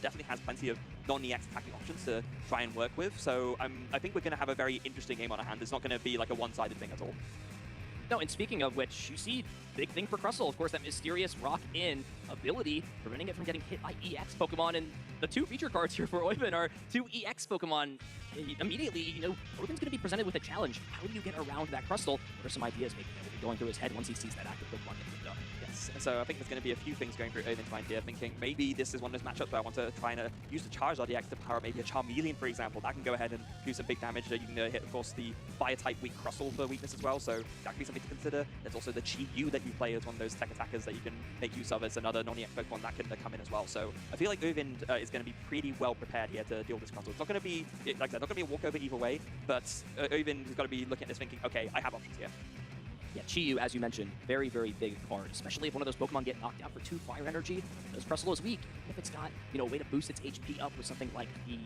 definitely has plenty of non-EX attacking options to try and work with. So I think we're going to have a very interesting game on our hand. It's not going to be like a one-sided thing at all. No, and speaking of which, you see, big thing for Crustle, of course, that mysterious rock-in ability, preventing it from getting hit by EX Pokemon, and the two feature cards here for Oyvind are two EX Pokemon. Immediately, you know, Oyvind's going to be presented with a challenge. How do you get around that Crustle? What are some ideas maybe that will be going through his head once he sees that active Pokemon get flipped up? Yes, so I think there's going to be a few things going through Oyvind's mind here, thinking maybe this is one of those matchups where I want to try and use the Charizard EX to power maybe a Charmeleon, for example. That can go ahead and do some big damage. You can hit, of course, the Fire-type weak Crustle for weakness as well, so that could be something to consider. There's also the Chi-Yu that you play as one of those tech attackers that you can make use of as another non-EX Pokemon that can come in as well. So I feel like Oyvind is going to be pretty well prepared here to deal with this Crustle. It's not going to be, like I said, not going to be a walkover either way, but Oyvind has got to be looking at this thinking, okay, I have options here. Yeah, Chi-Yu, as you mentioned, very, very big card, especially if one of those Pokemon get knocked out for 2 fire energy. This Crustle is weak. If it's got, you know, a way to boost its HP up with something like the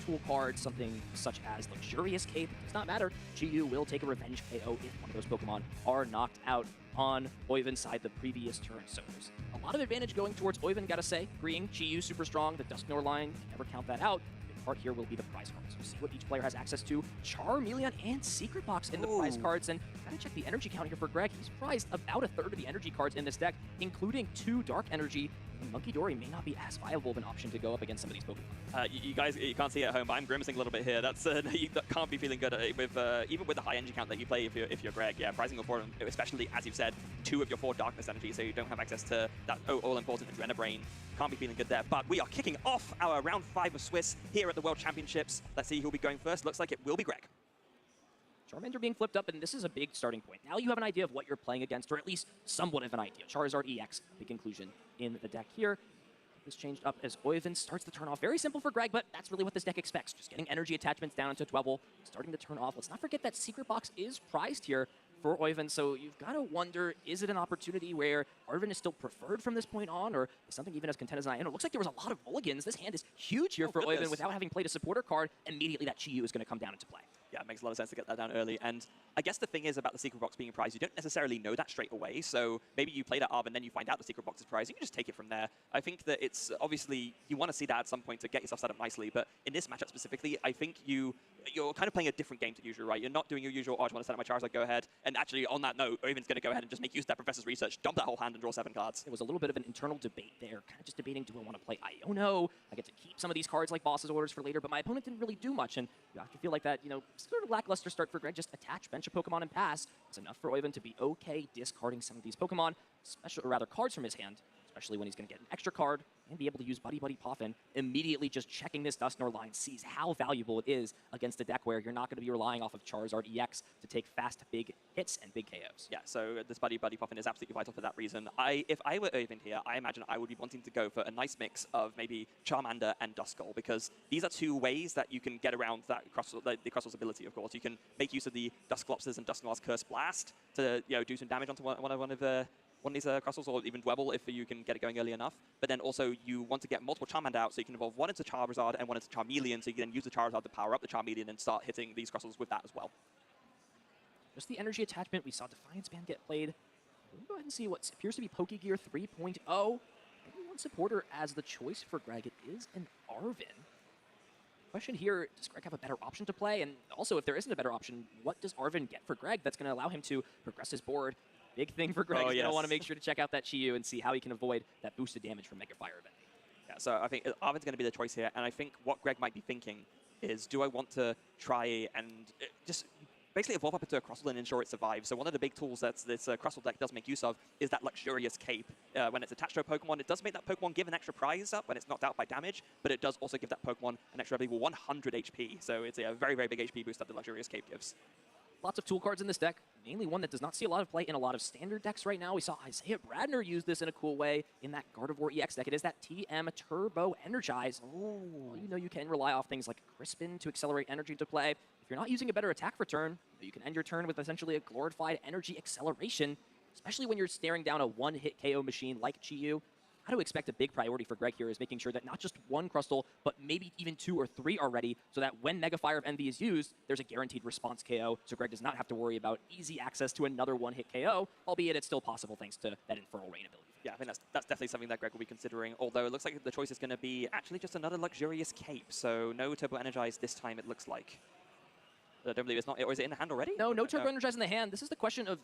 tool card, something such as Luxurious Cape, does not matter. Chi-Yu will take a revenge KO if one of those Pokemon are knocked out on Oyvind's side the previous turn. So there's a lot of advantage going towards Oyvind, gotta say. Agreeing, Chi-Yu super strong, the Dusknoir line, never count that out. Part here will be the prize cards. So see what each player has access to. Charmeleon and Secret Box in the prize cards. And gotta check the energy count here for Greg. He's prized about a third of the energy cards in this deck, including 2 Dark Energy. And Monkey Dory may not be as viable of an option to go up against some of these Pokemon. You guys, you can't see it at home, but I'm grimacing a little bit here. That's you can't be feeling good with even with the high energy count that you play if you're Greg. Yeah, prizing for him, especially as you've said, 2 of your 4 darkness energy, so you don't have access to that all-important Adrena Brain. Can't be feeling good there. But we are kicking off our round 5 of Swiss here at the World Championships. Let's see who'll be going first. Looks like it will be Greg. Charmander being flipped up, and this is a big starting point. Now you have an idea of what you're playing against, or at least somewhat of an idea. Charizard EX, big inclusion in the deck here. This changed up as Oyvind starts the turn off. Very simple for Greg, but that's really what this deck expects. Just getting energy attachments down into 12, starting to turn off. Let's not forget that Secret Box is prized here for Oyvind, so you've got to wonder, is it an opportunity where Oyvind is still preferred from this point on, or is something even as content as I am? It looks like there was a lot of mulligans. This hand is huge here for Oyvind without having played a supporter card. Immediately that Chi-Yu is going to come down into play. Yeah, it makes a lot of sense to get that down early. And I guess the thing is about the Secret Box being prized, you don't necessarily know that straight away. So maybe you play that Arb and then you find out the Secret Box is prized. You can just take it from there. I think that it's obviously, you want to see that at some point to get yourself set up nicely. But in this matchup specifically, I think you're kind of playing a different game to usual, right? You're not doing your usual, oh, I just want to set up my Charizard, go ahead. And actually, on that note, Oyvind's going to go ahead and just make use of that Professor's Research, dump that whole hand and draw 7 cards. It was a little bit of an internal debate there, kind of just debating, do I want to play Iono? I get to keep some of these cards like Boss's Orders for later, but my opponent didn't really do much. And you have to feel like that, you know, sort of lackluster start for Greg. Just attach, bench a Pokemon, and pass. It's enough for Oyvind to be okay discarding some of these Pokemon, or rather cards from his hand, especially when he's going to get an extra card and be able to use Buddy Puffin. Immediately just checking this Dusknoir line, sees how valuable it is against a deck where you're not going to be relying off of Charizard EX to take fast, big hits and big KOs. Yeah, so this Buddy Puffin is absolutely vital for that reason. If I were Oyvind here, I imagine I would be wanting to go for a nice mix of maybe Charmander and Duskull, because these are 2 ways that you can get around that the Crustle's ability, of course. You can make use of the Dusclops's and Dusknoir's Curse Blast to do some damage onto one of these Crustles, or even Dwebble if you can get it going early enough. But then also you want to get multiple Charmander out, so you can evolve one into Charizard and one into Charmeleon, so you can then use the Charizard to power up the Charmeleon and start hitting these Crustles with that as well. Just the energy attachment, we saw Defiance Band get played. We'll go ahead and see what appears to be Pokegear 3.0. Maybe one supporter as the choice for Greg. It is an Arven. Question here, does Greg have a better option to play? And also, if there isn't a better option, what does Arven get for Greg that's going to allow him to progress his board? Big thing for Greg. He's going to want to make sure to check out that Chi-Yu and see how he can avoid that boosted damage from Mega Fire Event. Yeah, so I think Arven's going to be the choice here. And I think what Greg might be thinking is, do I want to try and just basically evolve up into a Crustle and ensure it survives? So one of the big tools that this Crustle deck does make use of is that Luxurious Cape. When it's attached to a Pokemon, it does make that Pokemon give an extra prize up when it's knocked out by damage, but it does also give that Pokemon an extra, I believe, 100 HP. So it's a very, very big HP boost that the Luxurious Cape gives. Lots of tool cards in this deck, mainly one that does not see a lot of play in a lot of standard decks right now. We saw Isaiah Bradner use this in a cool way in that Gardevoir EX deck. It is that TM Turbo Energize. Well, you know you can rely off things like Crispin to accelerate energy to play. If you're not using a better attack for turn, you can end your turn with essentially a glorified energy acceleration, especially when you're staring down a one-hit KO machine like Chi-Yu. I do expect a big priority for Greg here is making sure that not just one Crustle, but maybe even 2 or 3 are ready, so that when Mega Fire of Envy is used, there's a guaranteed response KO, so Greg does not have to worry about easy access to another one-hit KO, albeit it's still possible thanks to that Infernal Rain ability. Yeah, I think that's definitely something that Greg will be considering, although it looks like the choice is going to be actually just another luxurious cape, so no Turbo Energize this time, it looks like. I don't believe it's not, or is it in the hand already? No Turbo Energize in the hand. This is the question of,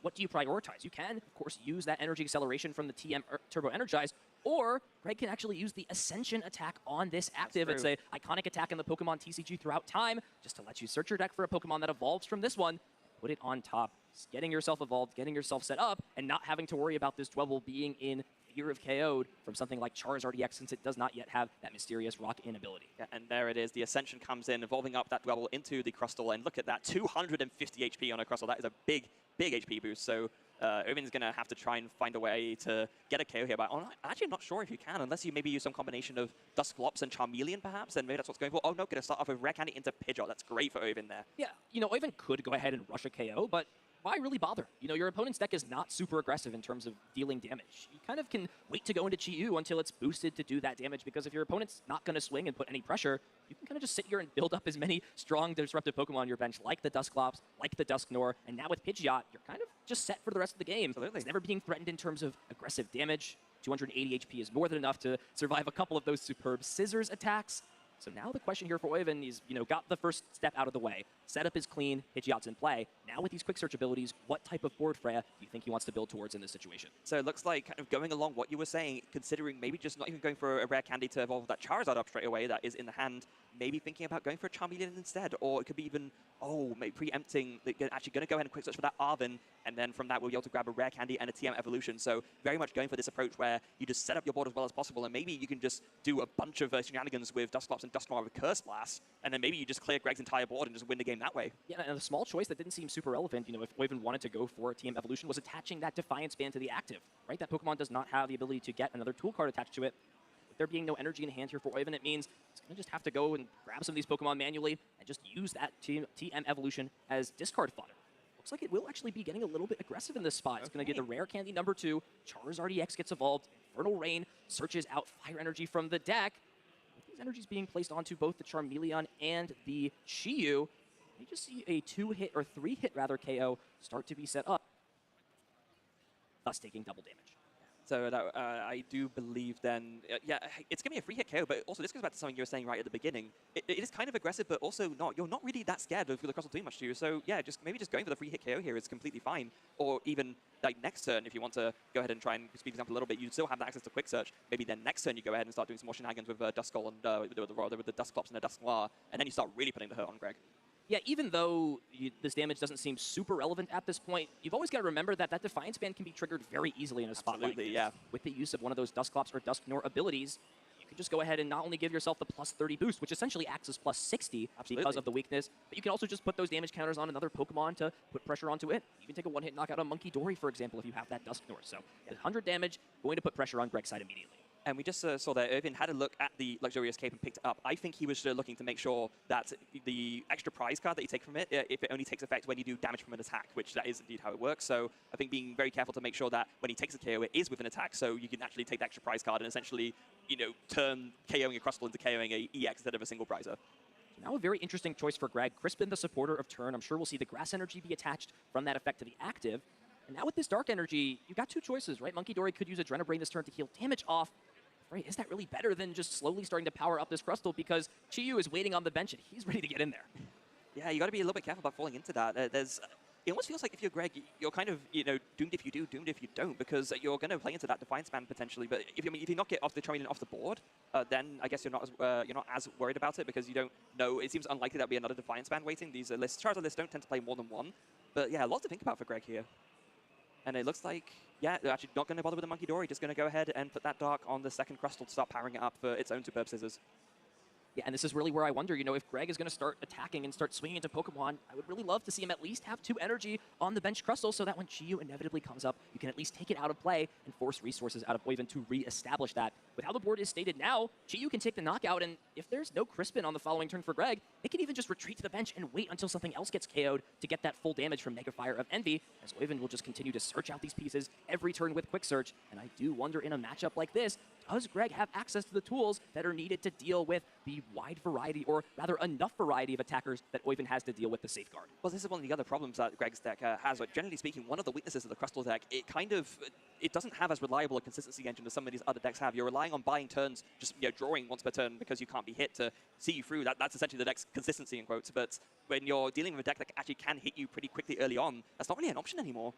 what do you prioritize? You can, of course, use that energy acceleration from the TM Turbo Energize, or Greg can actually use the Ascension attack on this active. It's a iconic attack in the Pokemon TCG throughout time, just to let you search your deck for a Pokemon that evolves from this one, put it on top, getting yourself evolved, getting yourself set up, and not having to worry about this Dwebble being in fear of KO'd from something like Charizard EX, since it does not yet have that mysterious rock-in ability. Yeah, and there it is. The Ascension comes in, evolving up that Dwebble into the Crustle, and look at that, 250 HP on a Crustle. That is a big HP boost, so Ovin's going to have to try and find a way to get a KO here, but I'm actually not sure if you can, unless you maybe use some combination of Dusclops and Charmeleon, perhaps, and maybe that's what's going for. Oh, no, going to start off with Rare Candy into Pidgeot. That's great for Ovin there. Yeah, Ovin could go ahead and rush a KO, but why really bother? Your opponent's deck is not super aggressive in terms of dealing damage. You kind of can wait to go into Chi-Yu until it's boosted to do that damage, because if your opponent's not going to swing and put any pressure, you can kind of just sit here and build up as many strong disruptive Pokemon on your bench, like the Dusclops, like the Dusknoir, and now with Pidgeot, you're kind of just set for the rest of the game. Absolutely. It's never being threatened in terms of aggressive damage. 280 HP is more than enough to survive a couple of those superb Scissors attacks. So now the question here for Oivin is, got the first step out of the way. Setup is clean, Pidgeot's in play. Now with these quick search abilities, what type of board Freya do you think he wants to build towards in this situation? So it looks like kind of going along what you were saying, considering maybe just not even going for a Rare Candy to evolve that Charizard up straight away that is in the hand, maybe thinking about going for a Charmeleon instead, or it could be even, maybe preempting, actually going to go ahead and quick search for that Arven, and then from that we'll be able to grab a Rare Candy and a TM Evolution. So very much going for this approach where you just set up your board as well as possible, and maybe you can just do a bunch of shenanigans with Dusclops and Dusknoir with Curse Blast, and then maybe you just clear Greg's entire board and just win the game that way. Yeah, and a small choice that didn't seem super relevant, if Oivin wanted to go for a TM Evolution, was attaching that Defiance Band to the active, right? That Pokemon does not have the ability to get another tool card attached to it. With there being no energy in hand here for Oivin, it means he's going to just have to go and grab some of these Pokemon manually and just use that TM Evolution as discard fodder. Looks like it will actually be getting a little bit aggressive in this spot. It's going to get the Rare Candy number 2, Charizard EX gets evolved, Infernal Rain searches out Fire Energy from the deck. With these energies being placed onto both the Charmeleon and the Chi-Yu, you just see a 2-hit or 3-hit rather KO start to be set up, thus taking double damage. So that, I do believe then, yeah, it's going to be a 3-hit KO, but also this goes back to something you were saying right at the beginning. It is kind of aggressive, but also not. You're not really that scared of the Crustle doing much to you. So yeah, maybe just going for the 3-hit KO here is completely fine. Or even like next turn, if you want to go ahead and try and speed things up a little bit, you still have the access to quick search. Maybe then next turn you go ahead and start doing some more shenanigans with Duskull and with the Dusclops and the Dusknoir, and then you start really putting the hurt on Greg. Yeah, even though this damage doesn't seem super relevant at this point, you've always got to remember that Defiance Band can be triggered very easily in a spot like this. Yeah. With the use of one of those Dusclops or Dusknoir abilities, you can just go ahead and not only give yourself the plus 30 boost, which essentially acts as plus 60 because of the weakness, but you can also just put those damage counters on another Pokemon to put pressure onto it. You can take a one-hit knockout on Monkey Dory, for example, if you have that Dusknoir. So 100 damage, going to put pressure on Greg's side immediately. And we just saw that Irvin had a look at the Luxurious Cape and picked it up. I think he was looking to make sure that the extra prize card that you take from it, if it only takes effect when you do damage from an attack, which that is indeed how it works. So I think being very careful to make sure that when he takes a KO, it is with an attack, so you can actually take the extra prize card and essentially, turn KOing a Crustle into KOing a EX instead of a single prizer. Now a very interesting choice for Greg. Crispin, the supporter of turn. I'm sure we'll see the Grass Energy be attached from that effect to the active. And now with this Dark Energy, you've got two choices, right? Monkey Dory could use Adrenabrain this turn to heal damage off. Right, is that really better than just slowly starting to power up this Crustle, because Chi-Yu is waiting on the bench and he's ready to get in there? Yeah, you got to be a little bit careful about falling into that. It almost feels like if you're Greg, you're kind of doomed if you do, doomed if you don't, because you're going to play into that Defiance Band potentially. But if you knock it off the Charmeleon off the board, then I guess you're not as worried about it, because you don't know. It seems unlikely there'll be another Defiance Band waiting. These Charizard lists don't tend to play more than one, but yeah, a lot to think about for Greg here. And it looks like, yeah, they're actually not going to bother with the Monkey Dory, just going to go ahead and put that Dark on the second Crustle to start powering it up for its own superb Scissors. Yeah, and this is really where I wonder, if Greg is going to start attacking and start swinging into Pokemon, I would really love to see him at least have 2 energy on the bench Crustle, so that when Chi-Yu inevitably comes up, you can at least take it out of play and force resources out of Oivin to re-establish that. With how the board is stated now, Chi-Yu can take the knockout, and if there's no Crispin on the following turn for Greg, it can even just retreat to the bench and wait until something else gets KO'd to get that full damage from Mega Fire of Envy, as Oivin will just continue to search out these pieces every turn with Quick Search. And I do wonder, in a matchup like this, does Greg have access to the tools that are needed to deal with the wide variety, or rather enough variety of attackers that Oyvind has to deal with the safeguard? Well, this is one of the other problems that Greg's deck has. Like, generally speaking, one of the weaknesses of the Crustle deck, it doesn't have as reliable a consistency engine as some of these other decks have. You're relying on buying turns, just drawing once per turn because you can't be hit to see you through. That's essentially the deck's consistency in quotes. But when you're dealing with a deck that actually can hit you pretty quickly early on, that's not really an option anymore.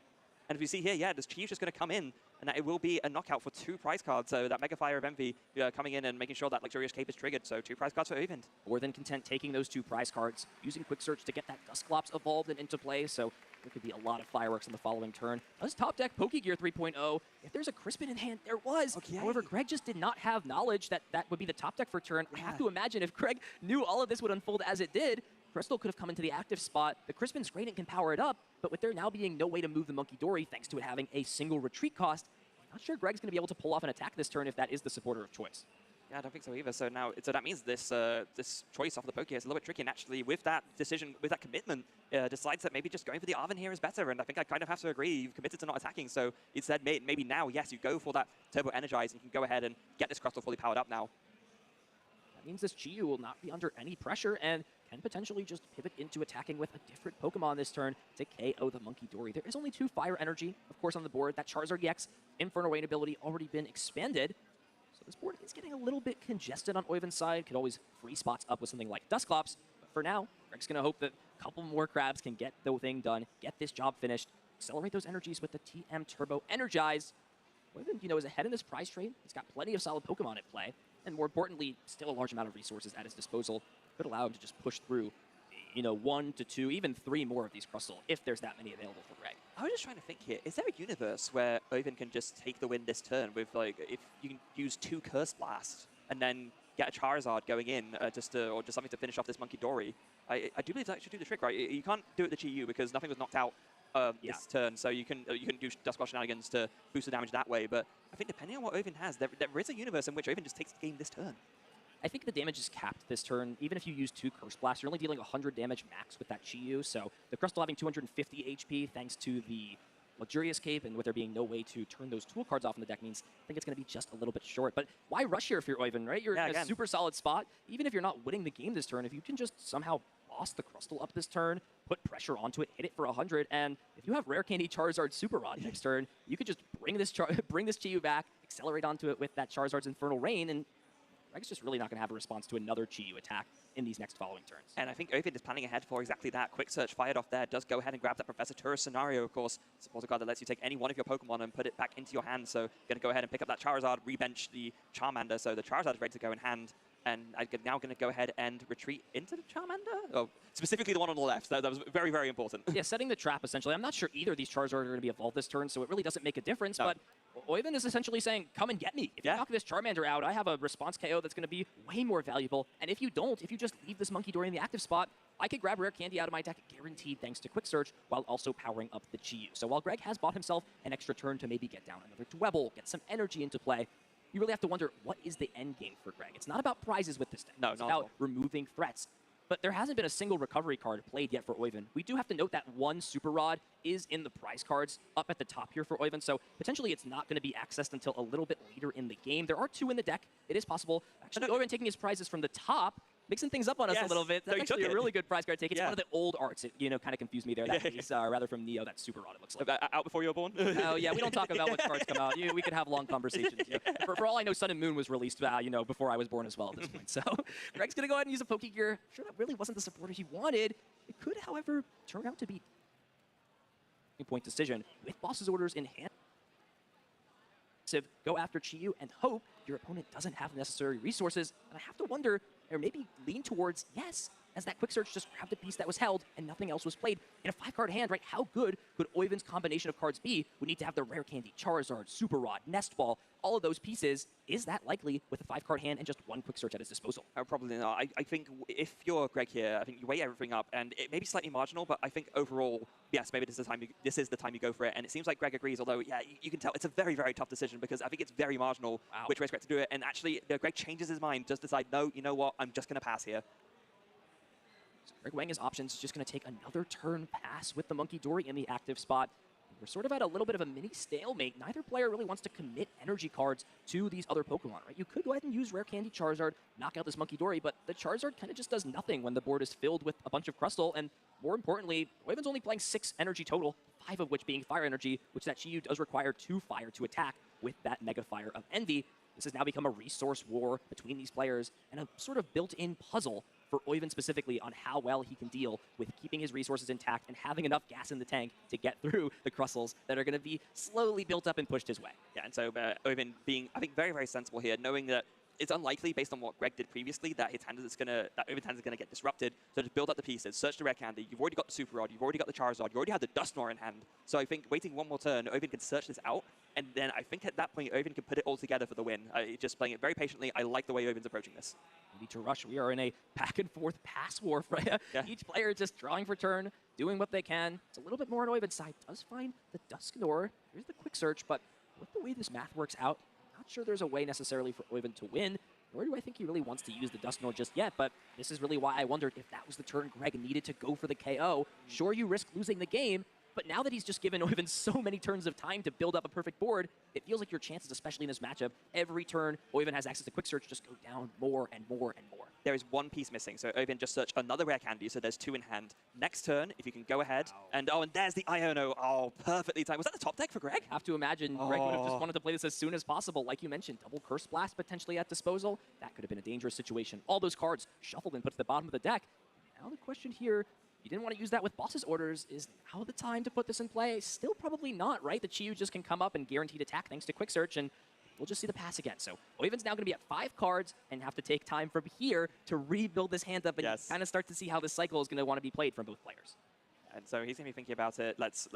And if you see here, yeah, this Chiu's just going to come in, and it will be a knockout for 2 prize cards. So that Mega Fire of Envy coming in and making sure that Luxurious Cape is triggered. So 2 prize cards for Oyvind. More than content taking those 2 prize cards, using Quick Search to get that Dusclops evolved and into play. So there could be a lot of fireworks in the following turn. Does top deck Pokegear 3.0? If there's a Crispin in hand, there was. Okay. However, Greg just did not have knowledge that that would be the top deck for turn. I have to imagine if Greg knew all of this would unfold as it did, Crustle could have come into the active spot. The Crispin's great and can power it up, but with there now being no way to move the Monkey Dory, thanks to it having a single retreat cost, I'm not sure Greg's going to be able to pull off an attack this turn if that is the supporter of choice. Yeah, I don't think so either. So now, that means this this choice off the Poké is a little bit tricky. And actually, with that decision, with that commitment, decides that maybe just going for the Arven here is better. And I think I kind of have to agree. You've committed to not attacking, so instead maybe now, yes, you go for that Turbo Energize and you can go ahead and get this Crustle fully powered up now. That means this Chiu will not be under any pressure and can potentially just pivot into attacking with a different Pokemon this turn to KO the Monkey Dory. There is only 2 Fire Energy, of course, on the board. That Charizard EX Infernal Rain ability already been expanded. So this board is getting a little bit congested on Oyvind's side. Could always free spots up with something like Dusclops. But for now, Greg's going to hope that a couple more crabs can get the thing done, get this job finished, accelerate those energies with the TM Turbo Energize. Oyvind, is ahead in this prize trade. He's got plenty of solid Pokemon at play. And more importantly, still a large amount of resources at his disposal. Could allow him to just push through, 1 to 2, even 3 more of these Crustle, if there's that many available for Greg. I was just trying to think here, is there a universe where Oyvind can just take the win this turn with, if you can use 2 Curse Blasts and then get a Charizard going in or just something to finish off this Monkey Dory? I do believe that should do the trick, right? You can't do it with the Chi-Yu because nothing was knocked out this turn, so you can do Dusclops shenanigans to boost the damage that way. But I think depending on what Oyvind has, there is a universe in which Oyvind just takes the game this turn. I think the damage is capped this turn. Even if you use 2 Curse Blasts, you're only dealing 100 damage max with that Chi-Yu. So the Crustle having 250 HP thanks to the Luxurious Cape, and with there being no way to turn those tool cards off in the deck, means I think it's going to be just a little bit short. But why rush here if you're Oyvind, right? You're in a super solid spot. Even if you're not winning the game this turn, if you can just somehow boss the Crustle up this turn, put pressure onto it, hit it for 100, and if you have Rare Candy Charizard Super Rod next turn, you could just bring this Chi-Yu back, accelerate onto it with that Charizard's Infernal Rain, and Greg's just really not going to have a response to another Chi-Yu attack in these next following turns. And I think Oyvind is planning ahead for exactly that. Quick Search fired off there, does go ahead and grab that Professor Turris scenario, of course. Support a card that lets you take any one of your Pokemon and put it back into your hand. So going to go ahead and pick up that Charizard, rebench the Charmander. So the Charizard is ready to go in hand. And I'm now going to go ahead and retreat into the Charmander. Oh, specifically the one on the left. That was very, very important. Yeah, setting the trap, essentially. I'm not sure either of these Charizard are going to be evolved this turn, so it really doesn't make a difference. No. But Oyvind is essentially saying, come and get me. If you knock this Charmander out, I have a response KO that's going to be way more valuable. And if you don't, if you just leave this Monkey Dory in the active spot, I could grab Rare Candy out of my deck, guaranteed, thanks to Quick Search, while also powering up the Chi-Yu. So while Greg has bought himself an extra turn to maybe get down another Dwebble, get some energy into play, you really have to wonder, what is the end game for Greg? It's not about prizes with this deck. No, it's about removing threats. But there hasn't been a single recovery card played yet for Oyvind. We do have to note that 1 Super Rod is in the prize cards up at the top here for Oyvind, so potentially it's not going to be accessed until a little bit later in the game. There are 2 in the deck. It is possible. Actually, Oyvind taking his prizes from the top, mixing things up on us a little bit. That's actually a really good prize card take. It's one of the old arts. It, kind of confused me there. That piece, rather from Neo, that Super Rod, it looks like. Out before you were born? Oh, yeah, we don't talk about what cards come out. We could have long conversations. For all I know, Sun and Moon was released, before I was born as well at this point. So Greg's going to go ahead and use a Pokegear. I'm sure that really wasn't the supporter he wanted. It could, however, turn out to be a point decision with boss's orders in hand. Go after Chi-Yu and hope your opponent doesn't have the necessary resources. And I have to wonder, or maybe lean towards yes, as that Quick Search just grabbed a piece that was held and nothing else was played. In a 5-card hand, right, how good could Oyvind's combination of cards be? We need to have the Rare Candy, Charizard, Super Rod, Nest Ball, all of those pieces. Is that likely with a 5-card hand and just 1 Quick Search at his disposal? Probably not. I think if you're Greg here, I think you weigh everything up, and it may be slightly marginal, but I think overall, yes, maybe this is the time you go for it. And it seems like Greg agrees, although, yeah, you can tell it's a very, very tough decision because I think it's very marginal which way Greg to do it. And actually, Greg changes his mind, just decide, no, you know what, I'm just going to pass here. So Greg weighing his options, just going to take another turn pass with the Monkey Dory in the active spot. we're sort of at a little bit of a mini stalemate. Neither player really wants to commit energy cards to these other Pokemon, right? You could go ahead and use Rare Candy Charizard, knock out this Monkey Dory, but the Charizard kind of just does nothing when the board is filled with a bunch of Crustle, and more importantly, Oiven's only playing 6 energy total, 5 of which being Fire Energy, which that Chi-Yu does require 2 Fire to attack with that Mega Fire of Envy. This has now become a resource war between these players and a sort of built-in puzzle for Oiven specifically on how well he can deal with keeping his resources intact and having enough gas in the tank to get through the Crustles that are going to be slowly built up and pushed his way. Yeah, and so Oiven being, I think, very, very sensible here, knowing that it's unlikely, based on what Greg did previously, that Oiven's hand is going to get disrupted. So to build up the pieces, search the Rare Candy. You've already got the Super Rod. You've already got the Charizard. You already have the Dusknoir in hand. So I think waiting one more turn, Oiven can search this out. And then I think at that point, Oiven can put it all together for the win. Just playing it very patiently. I like the way Oiven's approaching this. We need to rush. We are in a back-and-forth pass war, Freya. Yeah. Each player just drawing for turn, doing what they can. It's a little bit more on Oiven's side. Does find the Dusknoir. Here's the quick search, but with the way this math works out, I'm not sure there's a way necessarily for Oiven to win. Nor do I think he really wants to use the Dusknoir just yet, but this is really why I wondered if that was the turn Greg needed to go for the KO. Sure, you risk losing the game, but now that he's just given Oiven so many turns of time to build up a perfect board, it feels like your chances, especially in this matchup, every turn Oiven has access to Quick Search, just go down more and more and more. There is one piece missing, so Oiven just search another Rare Candy, so there's 2 in hand. Next turn, if you can go ahead, and there's the Iono. Oh, perfectly timed. Was that the top deck for Greg? I have to imagine Greg would have just wanted to play this as soon as possible. Like you mentioned, double Curse Blast potentially at disposal. That could have been a dangerous situation. All those cards shuffled and put to the bottom of the deck. Now the question here, you didn't want to use that with Boss's Orders. Is now the time to put this in play? Still probably not, right? The Chi-Yu just can come up and guaranteed attack thanks to Quick Search, and we'll just see the pass again. So Oiven's now going to be at 5 cards and have to take time from here to rebuild this hand up and kind of start to see how this cycle is going to want to be played from both players. And so he's going to be thinking about it. Let's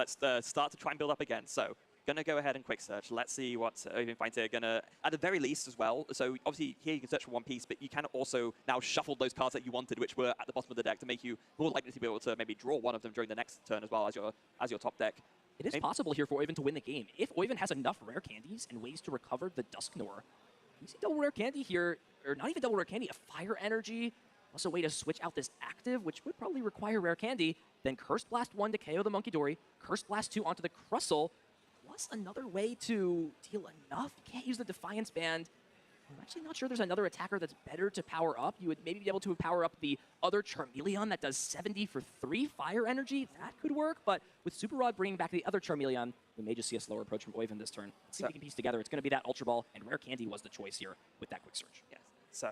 start to try and build up again. So going to go ahead and quick search. Let's see what Oiven finds here. Going to, at the very least as well, so obviously here you can search for one piece, but you can also now shuffle those cards that you wanted, which were at the bottom of the deck, to make you more likely to be able to maybe draw one of them during the next turn as well as your top deck. It is possible here for Oiven to win the game. If Oiven has enough Rare Candies and ways to recover the Dusknoir, you see double Rare Candy here, or not even double Rare Candy, a Fire Energy, plus a way to switch out this active, which would probably require Rare Candy, then Curse Blast 1 to KO the Monkey Dory, Curse Blast 2 onto the Crustle, plus another way to deal enough. You can't use the Defiance Band. I'm actually not sure there's another attacker that's better to power up. You would maybe be able to power up the other Charmeleon that does 70 for 3 Fire Energy. That could work, but with Super Rod bringing back the other Charmeleon, we may just see a slower approach from Oiven this turn. Let's see if we can piece together. It's going to be that Ultra Ball, and Rare Candy was the choice here with that Quick Search. Yes. So.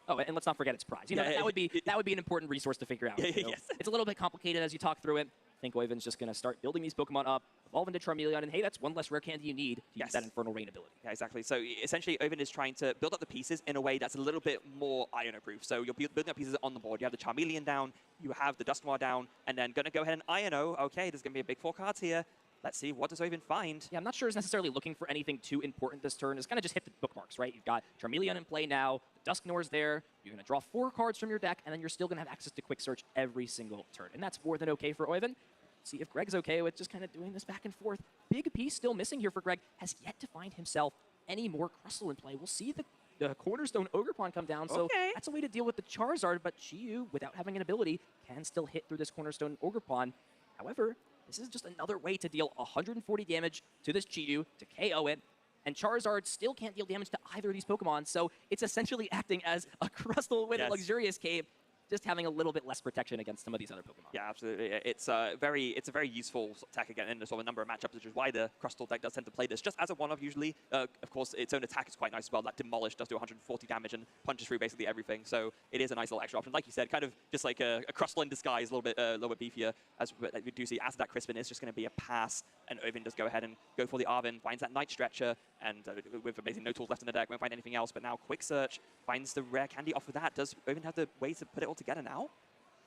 Oh, and let's not forget its prize. You know, that would be an important resource to figure out. Yes. It's a little bit complicated as you talk through it. I think Oiven's just going to start building these Pokemon up, evolve into Charmeleon, and hey, that's one less Rare Candy you need to use that Infernal Rain ability. Yeah, exactly. So essentially, Oiven is trying to build up the pieces in a way that's a little bit more Iono-proof. So you're building up pieces on the board. You have the Charmeleon down, you have the Dusknoir down, and then going to go ahead and Iono. Okay, there's going to be a big 4 cards here. Let's see, what does Oiven find? Yeah, I'm not sure it's necessarily looking for anything too important this turn. It's going to just hit the bookmarks, right? You've got Charmeleon in play now, the Dusknoir's there, you're going to draw 4 cards from your deck, and then you're still going to have access to Quick Search every single turn. And that's more than okay for Oiven. See if Greg's okay with just kind of doing this back and forth. Big piece still missing here for Greg. Has yet to find himself any more Crustle in play. We'll see the Cornerstone Ogerpon come down, so that's a way to deal with the Charizard, but Chi-Yu, without having an ability, can still hit through this Cornerstone Ogerpon. However, this is just another way to deal 140 damage to this Chi-Yu to KO it, and Charizard still can't deal damage to either of these Pokemon, so it's essentially acting as a Crustle with a Luxurious Cape, just having a little bit less protection against some of these other Pokemon. Yeah, absolutely. It's a very sort of attack again in sort of a number of matchups, which is why the Crustle deck does tend to play this just as a one-off usually. Of course, its own attack is quite nice as well. That Demolish does do 140 damage and punches through basically everything. So it is a nice little extra option. Like you said, kind of just like a Crustle in disguise, a little bit beefier. As we do see, as that Crispin is just going to be a pass, and Oiven does go ahead and go for the Arven, finds that Night Stretcher, and with basically no tools left in the deck, won't find anything else. But now Quick Search finds the Rare Candy off of that. Does Oiven have the way to put it all together now?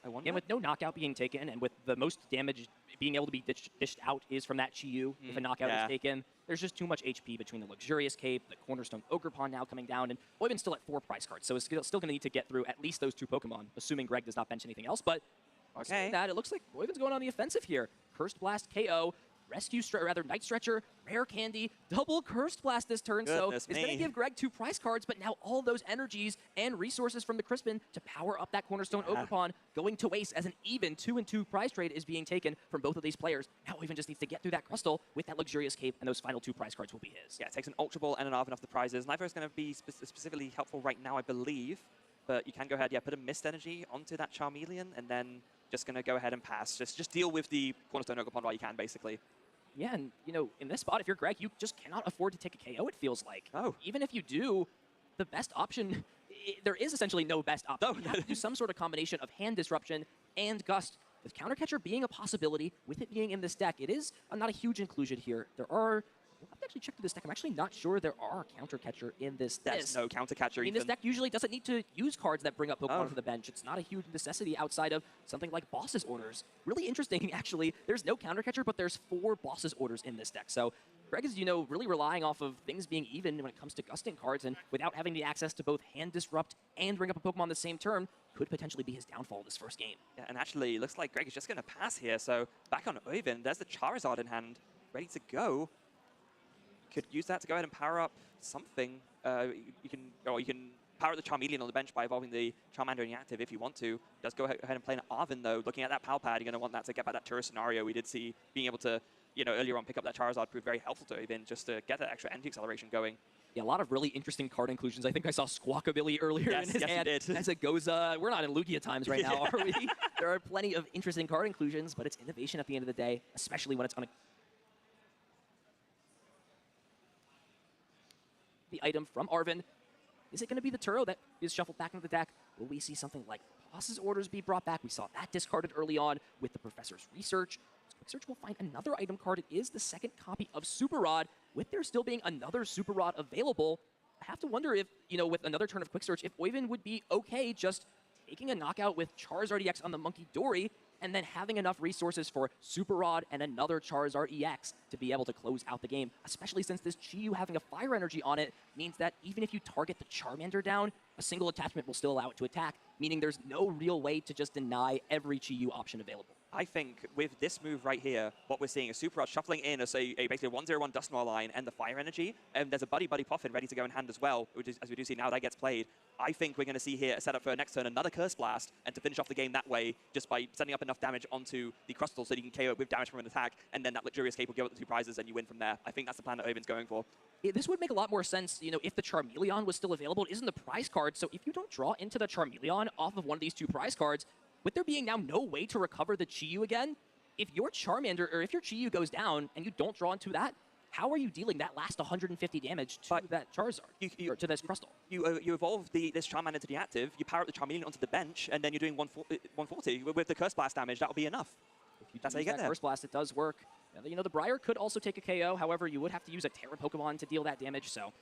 And with no knockout being taken, and with the most damage being able to be dished out is from that Chi-Yu, if a knockout is taken, there's just too much HP between the Luxurious Cape, the Cornerstone Ogerpon now coming down, and Oiven's still at 4 prize cards, so it's still going to need to get through at least those 2 Pokemon, assuming Greg does not bench anything else. But saying that, it looks like Oiven's going on the offensive here. Cursed Blast KO. Night Stretcher, Rare Candy, double Cursed Blast this turn. Goodness so it's going to give Greg 2 prize cards, but now all those energies and resources from the Crispin to power up that Cornerstone Ogerpon going to waste, as an even 2-2 prize trade is being taken from both of these players. Now Oven just needs to get through that Crustle with that Luxurious Cape, and those final 2 prize cards will be his. Yeah, it takes an Ultra Ball and an Arven off the prizes. Neither is going to be specifically helpful right now, I believe. But you can go ahead, put a Mist Energy onto that Charmeleon, and then just going to go ahead and pass. Just deal with the Cornerstone Ogerpon while you can, basically. Yeah, and, in this spot, if you're Greg, you just cannot afford to take a KO, it feels like. Oh. Even if you do, the best option, there is essentially no best option. No. You have to do some sort of combination of Hand Disruption and Gust, with Counter Catcher being a possibility, with it being in this deck. It is not a huge inclusion here. We'll have to actually check through this deck. I'm actually not sure there are Counter Catcher in this deck. There's no Counter Catcher this deck usually doesn't need to use cards that bring up Pokemon from the bench. It's not a huge necessity outside of something like Boss's Orders. Really interesting, actually. There's no Counter Catcher, but there's 4 Boss's Orders in this deck. So Greg is, really relying off of things being even when it comes to gusting cards, and without having the access to both Hand Disrupt and bring up a Pokemon the same turn, could potentially be his downfall this first game. Yeah, and actually, it looks like Greg is just going to pass here. So back on Oven, there's the Charizard in hand, ready to go. Could use that to go ahead and power up something. You can power up the Charmeleon on the bench by evolving the Charmander in the active if you want to. Does go ahead and play an Arven, though. Looking at that Pal Pad, you're going to want that to get back that tourist scenario. We did see being able to, earlier on pick up that Charizard proved very helpful to Oven just to get that extra energy acceleration going. Yeah, a lot of really interesting card inclusions. I think I saw Squawkabilly earlier in his hand as it goes. We're not in Lugia times right now, are we? There are plenty of interesting card inclusions, but it's innovation at the end of the day, especially when it's on the item from Arven. Is it going to be the Turo that is shuffled back into the deck? Will we see something like Boss's Orders be brought back? We saw that discarded early on with the Professor's Research. Quick Search will find another item card. It is the second copy of Super Rod. With there still being another Super Rod available, I have to wonder if, with another turn of Quick Search, if Oven would be okay just taking a knockout with Charizard EX on the Monkey Dory, and then having enough resources for Super Rod and another Charizard EX to be able to close out the game, especially since this Chi-Yu having a Fire Energy on it means that even if you target the Charmander down, a single attachment will still allow it to attack, meaning there's no real way to just deny every Chi-Yu option available. I think with this move right here, what we're seeing is Super Rod shuffling in as basically a 1-0-1 Dusknoir line and the Fire Energy, and there's a Buddy Puffin ready to go in hand as well, which is, as we do see now that gets played. I think we're going to see here a setup for next turn, another Curse Blast, and to finish off the game that way, just by sending up enough damage onto the Crustle so that you can KO it with damage from an attack, and then that Luxurious Cape will give up the 2 prizes and you win from there. I think that's the plan that Oven's going for. This would make a lot more sense, if the Charmeleon was still available. It isn't the prize card, so if you don't draw into the Charmeleon off of one of these 2 prize cards, with there being now no way to recover the Chi-Yu again, if your Charmander, or if your Chi-Yu goes down and you don't draw into that, how are you dealing that last 150 damage to that Charizard, or to this Crustle? You evolve this Charmander into the active, you power up the Charmeleon onto the bench, and then you're doing 140. With the Curse Blast damage, that'll be enough. That's how you get there. Curse Blast, it does work. The Briar could also take a KO. However, you would have to use a Terra Pokemon to deal that damage, so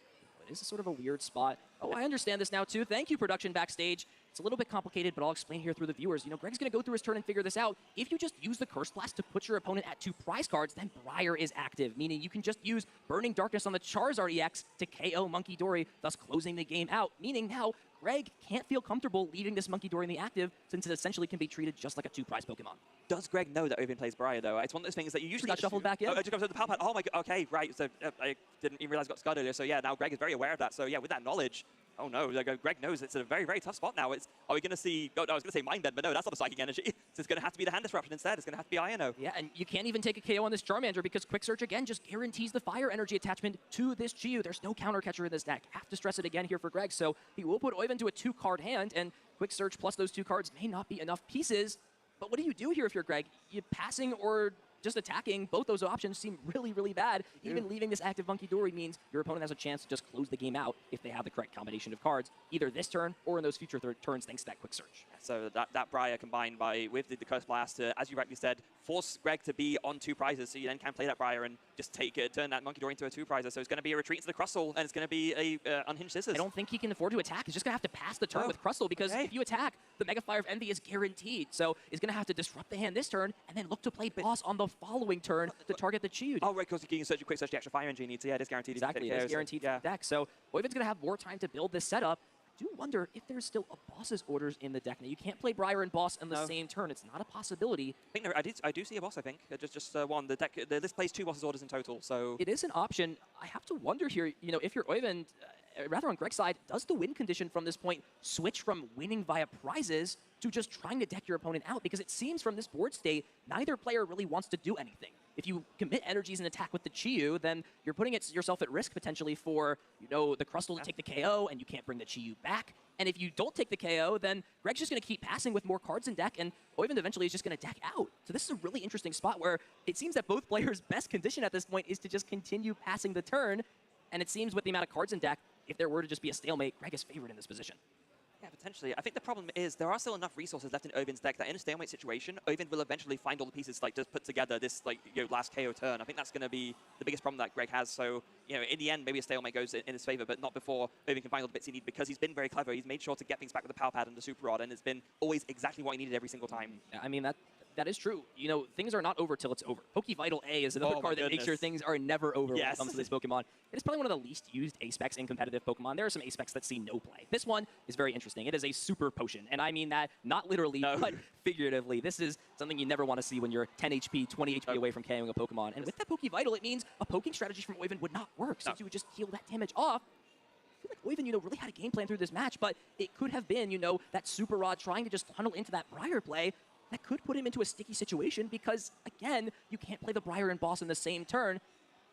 it is sort of a weird spot. Oh, I understand this now, too. Thank you, production backstage. It's a little bit complicated, but I'll explain here through the viewers. Greg's going to go through his turn and figure this out. If you just use the Curse Blast to put your opponent at 2 prize cards, then Briar is active, meaning you can just use Burning Darkness on the Charizard EX to KO Monkey Dory, thus closing the game out, meaning now Greg can't feel comfortable leaving this Monkey Dory in the active, since it essentially can be treated just like a 2 prize Pokemon. Does Greg know that Oven plays Briar, though? It's one of those things that you usually got shuffled back in. Oh, it comes to the Pal Pad. Oh my god. Okay, right. So I didn't even realize I got scarred earlier. So yeah, now Greg is very aware of that. So yeah, with that knowledge, oh no, Greg knows it's a very, very tough spot now. Are we going to see? Oh, no, I was going to say Mind Bend, but no, that's not a Psychic Energy. So it's going to have to be the Hand Disruption instead. It's going to have to be Iono. Yeah, and you can't even take a KO on this Charmander because Quick Search again just guarantees the Fire Energy attachment to this Chi-Yu. There's no Counter Catcher in this deck. Have to stress it again here for Greg. So he will put Oven to a 2-card hand, and Quick Search plus those 2 cards may not be enough pieces. But what do you do here if you're Greg? You passing or just attacking? Both those options seem really, really bad. Even leaving this active Monkey Dory means your opponent has a chance to just close the game out if they have the correct combination of cards, either this turn or in those future turns thanks to that Quick Search. So that Briar combined with the Curse Blast, as you rightly said, force Greg to be on 2 prizes, so you then can play that Briar and just turn that Monkey Dory into a 2-prizer. So it's going to be a retreat to the Crustle, and it's going to be a Unhinged Scissors. I don't think he can afford to attack. He's just going to have to pass the turn with Crustle, because if you attack, the Mega Fire of Envy is guaranteed. So he's going to have to disrupt the hand this turn, and then look to play Boss on the following turn to target the Chi-Yu. Oh, right, because you can Quick Search the extra Fire Energy you need. So yeah, it is guaranteed. Exactly, it is guaranteed to the deck. So Oiven's going to have more time to build this setup. do wonder if there's still a boss's orders in the deck. Now, you can't play Briar and Boss in the same turn. It's not a possibility. I think I do see a boss, I think. Just one. The list plays 2 boss's orders in total, so... It is an option. I have to wonder here, if you're Oyvind, rather on Greg's side, does the win condition from this point switch from winning via prizes to just trying to deck your opponent out? Because it seems from this board state, neither player really wants to do anything. If you commit energies and attack with the Chi-Yu, then you're putting yourself at risk potentially for, the Crustle to take the KO, and you can't bring the Chi-Yu back. And if you don't take the KO, then Greg's just going to keep passing with more cards in deck, and Oyvind eventually is just going to deck out. So this is a really interesting spot where it seems that both players' best condition at this point is to just continue passing the turn. And it seems with the amount of cards in deck, if there were to just be a stalemate, Greg is favored in this position. Yeah, potentially. I think the problem is there are still enough resources left in Oyvind's deck that in a stalemate situation, Oyvind will eventually find all the pieces just put together this last KO turn. I think that's going to be the biggest problem that Greg has. So in the end, maybe a stalemate goes in his favor, but not before Oyvind can find all the bits he needs, because he's been very clever. He's made sure to get things back with the power pad and the super rod, and it's been always exactly what he needed every single time. Yeah, I mean, that is true. Things are not over till it's over. Pokevital A is another card that makes sure things are never over when it comes to this Pokemon. It is probably one of the least used A-specs in competitive Pokemon. There are some A-specs that see no play. This one is very interesting. It is a super potion, and I mean that not literally, but figuratively. This is something you never want to see when you're 10 HP, 20 HP away from KOing a Pokemon. And with that Pokevital, it means a poking strategy from Oyvind would not work, since you would just heal that damage off. I feel like Oyvind, really had a game plan through this match, but it could have been, that Super Rod trying to just tunnel into that Briar play. That could put him into a sticky situation because, again, you can't play the Briar and Boss in the same turn.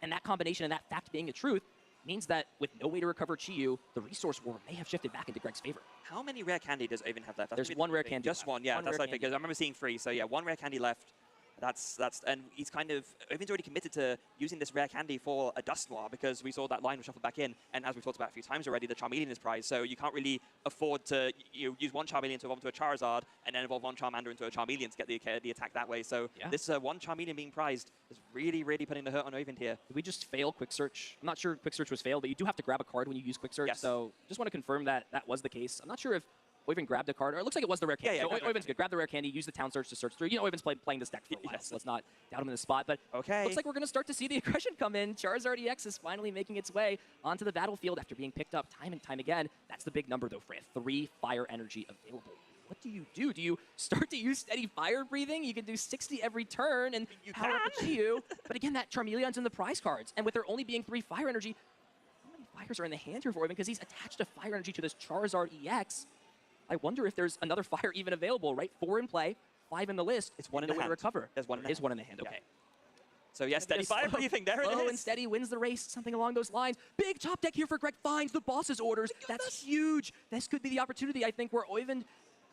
And that combination and that fact being a truth means that with no way to recover Chi-Yu, the resource war may have shifted back into Greg's favor. How many rare candy does Oyvind have left? There's one rare candy. Just one, yeah. That's what I figured. I remember seeing 3, so yeah, 1 rare candy left. And he's Oyvind's already committed to using this rare candy for a Dusknoir, because we saw that line was shuffled back in, and as we've talked about a few times already, the Charmeleon is prized, so you can't really afford to use one Charmeleon to evolve into a Charizard, and then evolve one Charmander into a Charmeleon to get the attack that way. So this one Charmeleon being prized is really, really putting the hurt on Oyvind here. Did we just fail Quick Search? I'm not sure Quick Search was failed, but you do have to grab a card when you use Quick Search, so just want to confirm that that was the case. I'm not sure if Oyvind grabbed a card, or it looks like it was the rare candy. Oyvind's good. Grab the rare candy, use the Town Search to search through. Oyvind's playing this deck for a while, so let's not doubt him in the spot. But looks like we're going to start to see the aggression come in. Charizard EX is finally making its way onto the battlefield after being picked up time and time again. That's the big number, though, Freya. 3 fire energy available. What do you do? Do you start to use steady fire breathing? You can do 60 every turn and power up the Chi-Yu. But again, that Charmeleon's in the prize cards. And with there only being 3 fire energy, how many fires are in the hand here for Oyvind? Because he's attached a fire energy to this Charizard EX. I wonder if there's another fire even available, right? 4 in play, 5 in the list. It's 1 in the hand. Recover. There's one in the hand. Is 1 in the hand, okay. So yeah, steady fire breathing, there it is. And steady wins the race, something along those lines. Big top deck here for Greg, finds the boss's orders. That's huge. This could be the opportunity, I think, where Oyvind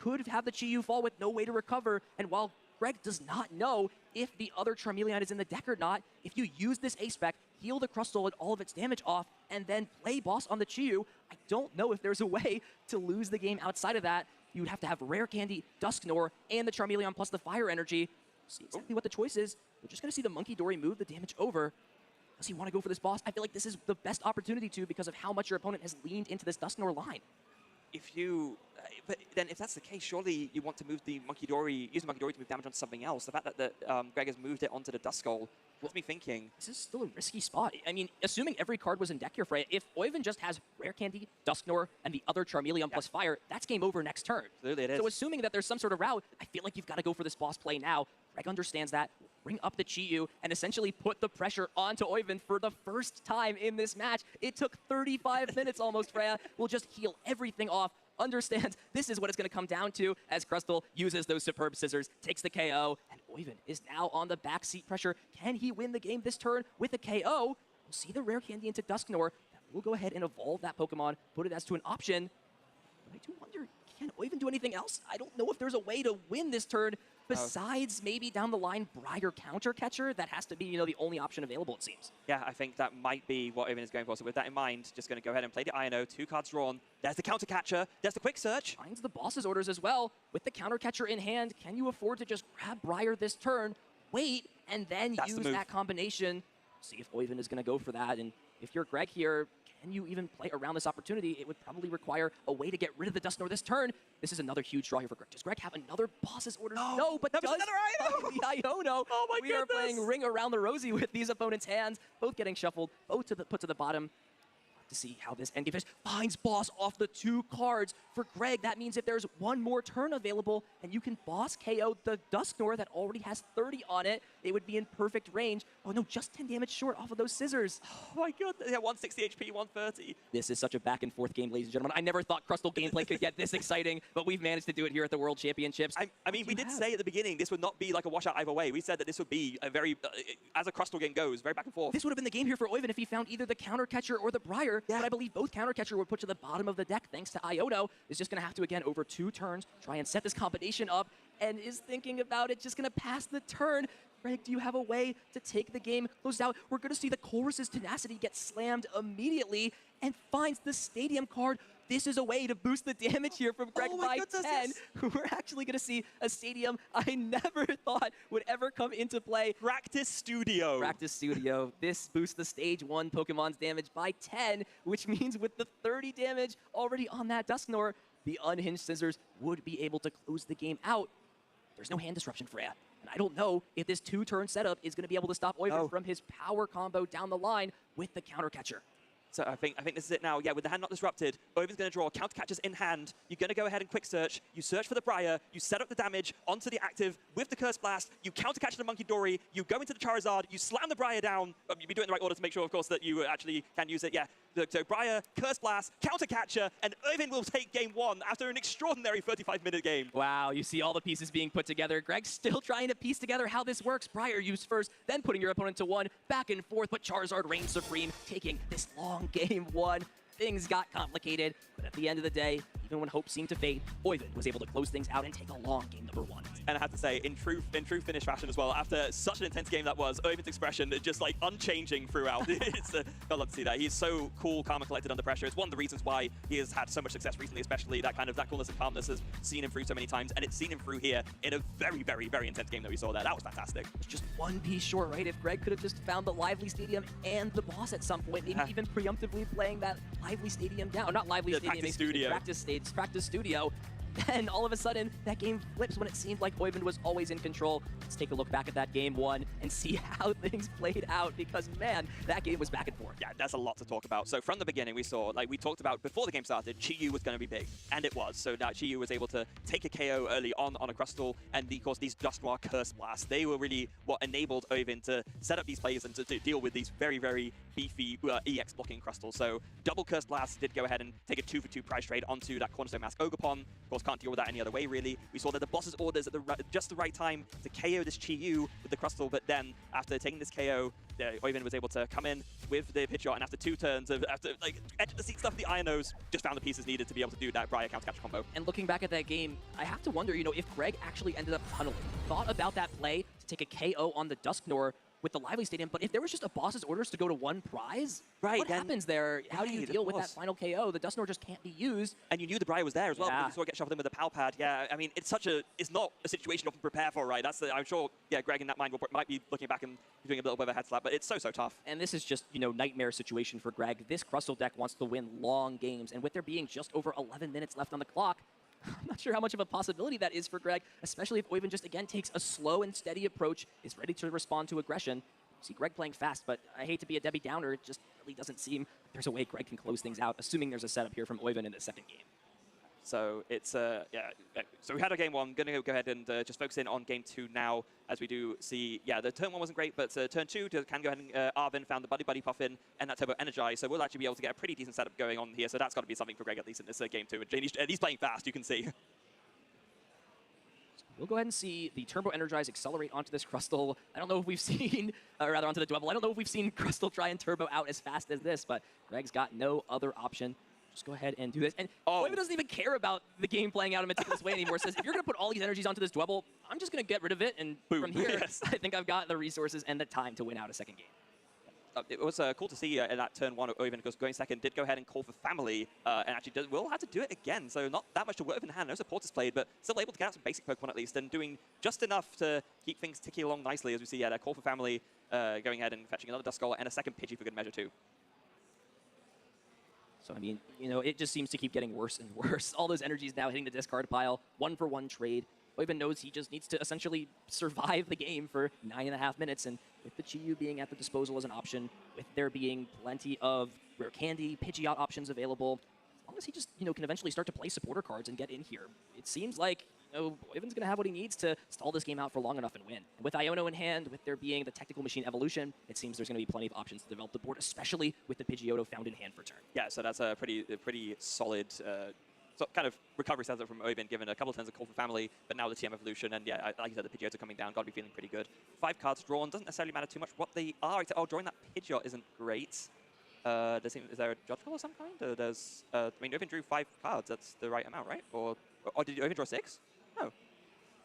could have the Chi-Yu fall with no way to recover. And while Greg does not know if the other Charmeleon is in the deck or not, if you use this A-spec, heal the Crustle and all of its damage off, and then play boss on the Chi-Yu, I don't know if there's a way to lose the game outside of that. You would have to have Rare Candy, Dusknoir, and the Charmeleon plus the Fire Energy. See exactly what the choice is. We're just going to see the Monkey Dory move the damage over. Does he want to go for this boss? I feel like this is the best opportunity to, because of how much your opponent has leaned into this Dusknoir line. But then if that's the case, surely you want to move the Monkey Dory, use the Monkey Dory to move damage onto something else. The fact that Greg has moved it onto the Duskull gets me thinking. This is still a risky spot. I mean, assuming every card was in deck here, Freya, if Oyvind just has Rare Candy, Dusknoir, and the other Charmeleon plus Fire, that's game over next turn. Absolutely it is. So assuming that there's some sort of route, I feel like you've got to go for this boss play now. Greg understands that. Bring up the Chi-Yu and essentially put the pressure onto Oyvind for the first time in this match. It took 35 minutes almost, Freya. We'll just heal everything off. Understands this is what it's going to come down to as Crustle uses those superb scissors, takes the KO, and Oyvind is now on the backseat pressure. Can he win the game this turn with a KO? We'll see the Rare Candy into Dusknoir. We'll go ahead and evolve that Pokemon, put it as to an option. But I do wonder, can Oyvind do anything else? I don't know if there's a way to win this turn besides maybe down the line Briar Counter Catcher. That has to be, the only option available, it seems. Yeah, I think that might be what Oyvind is going for. So with that in mind, just going to go ahead and play the INO. 2 cards drawn. There's the Counter Catcher. There's the Quick Search. Finds the boss's orders as well. With the Counter Catcher in hand, can you afford to just grab Briar this turn, wait, and then use that combination? See if Oyvind is going to go for that. And if you're Greg here, can you even play around this opportunity? It would probably require a way to get rid of the Dusknoir this turn. This is another huge draw here for Greg. Does Greg have another boss's order? No, but that was another Iono. Oh my goodness. We are playing Ring Around the Rosie with these opponents' hands, both getting shuffled, both put to the bottom. to see how this endgame finds boss off the 2 cards. For Greg, that means if there's one more turn available and you can boss KO the Dusknoir that already has 30 on it, it would be in perfect range. Oh no, just 10 damage short off of those scissors. Oh my god, yeah, 160 HP, 130. This is such a back and forth game, ladies and gentlemen. I never thought Crustle gameplay could get this exciting, but we've managed to do it here at the World Championships. I mean, we did say at the beginning this would not be like a washout either way. We said that this would be a very, as a Crustle game goes, very back and forth. This would have been the game here for Oyvind if he found either the counter catcher or the Briar, but I believe both counter catcher would put to the bottom of the deck thanks to Iono. Is just going to have to, again, over 2 turns, try and set this combination up, and is thinking about it, just going to pass the turn. Greg, do you have a way to take the game closed out? We're going to see the Chorus's Tenacity get slammed immediately and finds the Stadium card. This is a way to boost the damage here from Greg by 10. Yes. We're actually going to see a Stadium I never thought would ever come into play. Practice Studio. Practice Studio. This boosts the Stage 1 Pokemon's damage by 10, which means with the 30 damage already on that Dusknoir, the Unhinged Scissors would be able to close the game out. There's no hand disruption for Freya. And I don't know if this 2-turn setup is going to be able to stop Oyvind from his power combo down the line with the counter catcher. So I think this is it now. Yeah, with the hand not disrupted, Oyvind's going to draw counter catchers in hand. You're going to go ahead and quick search. You search for the Briar. You set up the damage onto the active with the Curse Blast. You counter catch the Monkey Dory. You go into the Charizard. You slam the Briar down. You'd be doing it in the right order to make sure, of course, that you actually can use it. Yeah. So Briar, Curse Blast, counter catcher, and Oyvind will take game 1 after an extraordinary 35-minute game. Wow, you see all the pieces being put together. Greg's still trying to piece together how this works. Briar used first, then putting your opponent to 1, back and forth, but Charizard reigns supreme, taking this long game 1. Things got complicated, but at the end of the day, even when hope seemed to fade, Oyvind was able to close things out and take a long game number 1. And I have to say, in true finish fashion as well, after such an intense game that was, Oyvind's expression is just like unchanging throughout. It's I'd love to see that. He's so cool, calm, and collected under pressure. It's one of the reasons why he has had so much success recently, especially that coolness and calmness has seen him through so many times, and it's seen him through here in a very, very, very intense game that we saw there. That was fantastic. It's just one piece short, right? If Greg could have just found the Lively Stadium and the boss at some point, maybe even preemptively playing that Lively Stadium down. Or not Lively Stadium, Practice Studio. Practice Studio. Then all of a sudden, that game flips when it seemed like Oyvind was always in control. Let's take a look back at that game 1 and see how things played out, because man, that game was back and forth. Yeah, that's a lot to talk about. So from the beginning, we saw, like we talked about before the game started, Chi-Yu was going to be big, and it was. So now Chi-Yu was able to take a KO early on a Crustle, and of course these Dusknoir Curse Blasts, they were really what enabled Oyvind to set up these plays and to deal with these very, very beefy EX blocking Crustles. So double Curse Blast did go ahead and take a 2-for-2 price trade onto that Cornerstone Mask Ogerpon. Of course, can't deal with that any other way, really. We saw that the boss's orders at just the right time to KO this Chi-Yu with the Crustle, but then after taking this KO, Oyvind was able to come in with the pitch shot, and after 2 turns, after like edge of the seat stuff, the Ionos just found the pieces needed to be able to do that Briar counter catch combo. And looking back at that game, I have to wonder, if Greg actually ended up tunneling, thought about that play to take a KO on the Dusknoir with the Lively Stadium, but if there was just a boss's orders to go to 1 prize, what happens there? How do you deal with that final KO? The Dusknoir just can't be used. And you knew the Briar was there as well, because you saw it get shuffled in with the Pal Pad. Yeah, I mean, it's not a situation you often prepare for, right? I'm sure, Greg in that mind might be looking back and doing a little bit of a head slap, but it's so tough. And this is just, nightmare situation for Greg. This Crustle deck wants to win long games, and with there being just over 11 minutes left on the clock, I'm not sure how much of a possibility that is for Greg, especially if Oyvind just, again, takes a slow and steady approach, is ready to respond to aggression. See Greg playing fast, but I hate to be a Debbie Downer. It just really doesn't seem there's a way Greg can close things out, assuming there's a setup here from Oyvind in the second game. So it's, So we had our game 1. Going to go ahead and just focus in on game 2 now, as we do see, the turn 1 wasn't great, but turn 2 can go ahead and Arvin found the Buddy Puffin and that Turbo Energize, so we'll actually be able to get a pretty decent setup going on here, so that's got to be something for Greg, at least in this game 2. And he's playing fast, you can see. We'll go ahead and see the Turbo Energize accelerate onto this Crustle. I don't know if we've seen, or rather onto the Dwebble. I don't know if we've seen Crustle try and Turbo out as fast as this, but Greg's got no other option. Just go ahead and do this. And Oyvind doesn't even care about the game playing out in a meticulous way anymore. Says, if you're going to put all these energies onto this Dwebble, I'm just going to get rid of it. And boom. From here, I think I've got the resources and the time to win out a second game. It was cool to see in that turn 1 Oyvind, because going second did go ahead and call for family, and actually will have to do it again, so not that much to work in hand. No supporters played, but still able to get out some basic Pokemon at least, and doing just enough to keep things ticking along nicely, as we see that call for family, going ahead and fetching another Duskull and a second Pidgey for good measure too. So, I mean, it just seems to keep getting worse and worse. All those energies now hitting the discard pile, 1-for-1 trade. Oiven knows he just needs to essentially survive the game for 9.5 minutes, and with the Chi-Yu being at the disposal as an option, with there being plenty of rare candy, Pidgeot options available, as long as he just, can eventually start to play supporter cards and get in here, it seems like, Oiven's going to have what he needs to stall this game out for long enough and win. And with Iono in hand, with there being the Technical Machine evolution, it seems there's going to be plenty of options to develop the board, especially with the Pidgeotto found in hand for turn. Yeah, so that's a pretty solid kind of recovery setup from Oiven, given a couple of turns of Call for Family, but now the TM evolution, and yeah, like you said, the Pidgeotto coming down, got to be feeling pretty good. 5 cards drawn, doesn't necessarily matter too much what they are, except, drawing that Pidgeot isn't great. Is there a Judge Call of some kind? I mean, Oiven drew 5 cards, that's the right amount, right? Or did Oiven draw 6? No.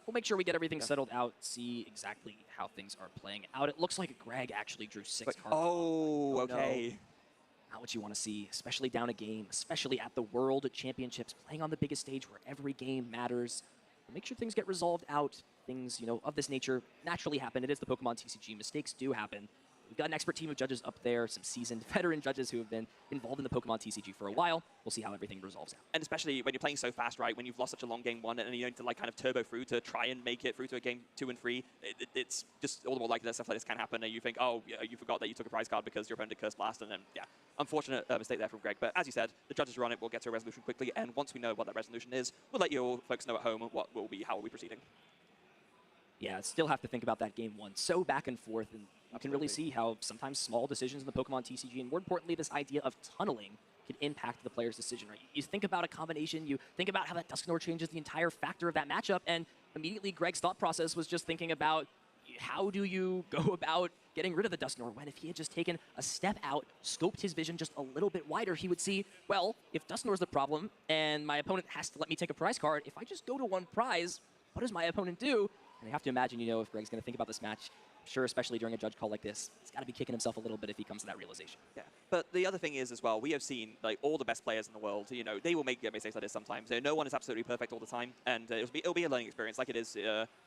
We'll make sure we get everything settled out, see exactly how things are playing out. It looks like Greg actually drew 6 cards. Oh, okay. No. Not what you want to see, especially down a game, especially at the World Championships, playing on the biggest stage where every game matters. We'll make sure things get resolved out. Things, of this nature naturally happen. It is the Pokemon TCG. Mistakes do happen. We've got an expert team of judges up there, some seasoned veteran judges who have been involved in the Pokemon TCG for a while. We'll see how everything resolves out. And especially when you're playing so fast, right, when you've lost such a long game 1 and you need to kind of turbo through to try and make it through to a game 2 and 3, it's just all the more likely that stuff like this can happen. And you think, oh, you forgot that you took a prize card because your opponent Cursed Blast, and then, yeah, unfortunate mistake there from Greg. But as you said, the judges are on it. We'll get to a resolution quickly. And once we know what that resolution is, we'll let you all folks know at home how we'll be proceeding. Yeah, still have to think about that game 1. So back and forth, and you can really see how sometimes small decisions in the Pokemon TCG, and more importantly, this idea of tunneling can impact the player's decision. Right? You think about a combination, you think about how that Dusknoir changes the entire factor of that matchup, and immediately Greg's thought process was just thinking about how do you go about getting rid of the Dusknoir, when if he had just taken a step out, scoped his vision just a little bit wider, he would see, well, if Dusknoir's the problem and my opponent has to let me take a prize card, if I just go to 1 prize, what does my opponent do? And you have to imagine, if Greg's going to think about this match, I'm sure, especially during a judge call like this, he's got to be kicking himself a little bit if he comes to that realization. Yeah, but the other thing is as well, we have seen all the best players in the world. They will make mistakes like this sometimes. No one is absolutely perfect all the time, and it'll be a learning experience, like it is